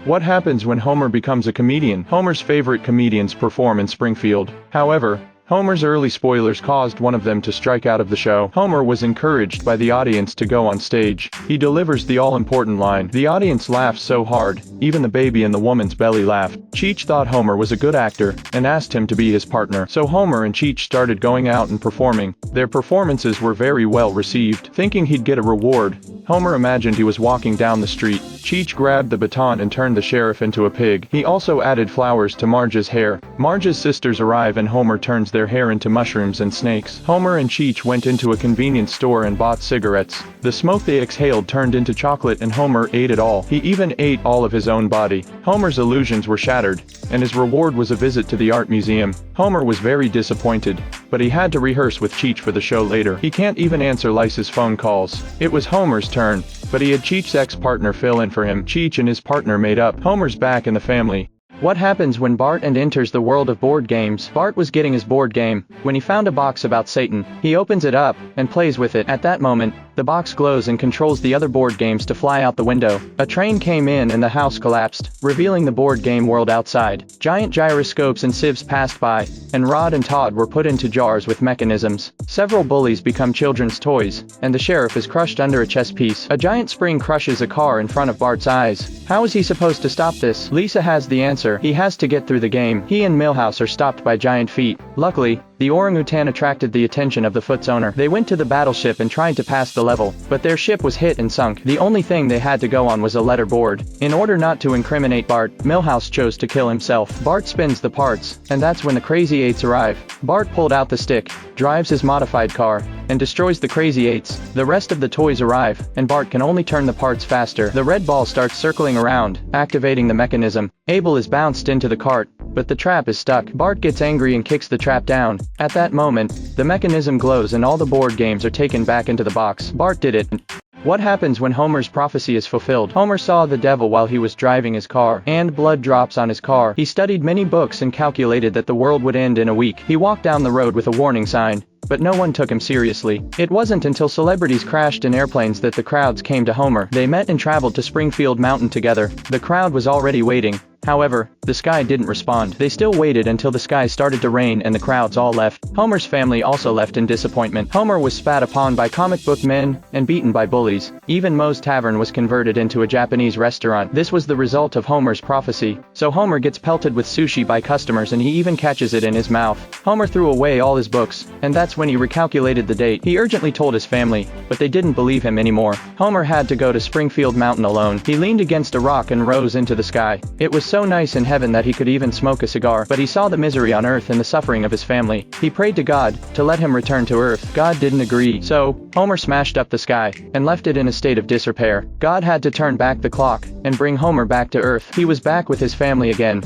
What happens when Homer becomes a comedian? Homer's favorite comedians perform in Springfield. However, Homer's early spoilers caused one of them to strike out of the show. Homer was encouraged by the audience to go on stage. He delivers the all-important line. The audience laughs so hard, even the baby in the woman's belly laughed. Cheech thought Homer was a good actor, and asked him to be his partner. So Homer and Cheech started going out and performing. Their performances were very well received. Thinking he'd get a reward, Homer imagined he was walking down the street. Cheech grabbed the baton and turned the sheriff into a pig. He also added flowers to Marge's hair. Marge's sisters arrive and Homer turns their hair into mushrooms and snakes. Homer and Cheech went into a convenience store and bought cigarettes. The smoke they exhaled turned into chocolate and Homer ate it all. He even ate all of his own body. Homer's illusions were shattered, and his reward was a visit to the art museum. Homer was very disappointed, but he had to rehearse with Cheech for the show later. He can't even answer Lisa's phone calls. It was Homer's turn, but he had Cheech's ex-partner fill in for him. Cheech and his partner made up. Homer's back in the family. What happens when Bart enters the world of board games? Bart was getting his board game when he found a box about Satan. He opens it up and plays with it. At that moment, the box glows and controls the other board games to fly out the window. A train came in and the house collapsed, revealing the board game world outside. Giant gyroscopes and sieves passed by, and Rod and Todd were put into jars with mechanisms. Several bullies become children's toys, and the sheriff is crushed under a chess piece. A giant spring crushes a car in front of Bart's eyes. How is he supposed to stop this? Lisa has the answer. He has to get through the game. He and Milhouse are stopped by giant feet. Luckily, the orangutan attracted the attention of the Foot's owner. They went to the battleship and tried to pass the level, but their ship was hit and sunk. The only thing they had to go on was a letter board. In order not to incriminate Bart, Milhouse chose to kill himself. Bart spins the parts, and that's when the Crazy Eights arrive. Bart pulled out the stick, drives his modified car, and destroys the Crazy Eights. The rest of the toys arrive, and Bart can only turn the parts faster. The red ball starts circling around, activating the mechanism. Abel is bounced into the cart, but the trap is stuck. Bart gets angry and kicks the trap down. At that moment, the mechanism glows and all the board games are taken back into the box. Bart did it. What happens when Homer's prophecy is fulfilled? Homer saw the devil while he was driving his car, and blood drops on his car. He studied many books and calculated that the world would end in a week. He walked down the road with a warning sign, but no one took him seriously. It wasn't until celebrities crashed in airplanes that the crowds came to Homer. They met and traveled to Springfield Mountain together. The crowd was already waiting. However, the sky didn't respond. They still waited until the sky started to rain and the crowds all left. Homer's family also left in disappointment. Homer was spat upon by comic book men and beaten by bullies. Even Moe's Tavern was converted into a Japanese restaurant. This was the result of Homer's prophecy. So Homer gets pelted with sushi by customers and he even catches it in his mouth. Homer threw away all his books, and that's when he recalculated the date. He urgently told his family, but they didn't believe him anymore. Homer had to go to Springfield Mountain alone. He leaned against a rock and rose into the sky. It was so nice in heaven that he could even smoke a cigar, but he saw the misery on earth and the suffering of his family. He prayed to God to let him return to earth. God didn't agree. So, Homer smashed up the sky and left it in a state of disrepair. God had to turn back the clock and bring Homer back to earth. He was back with his family again.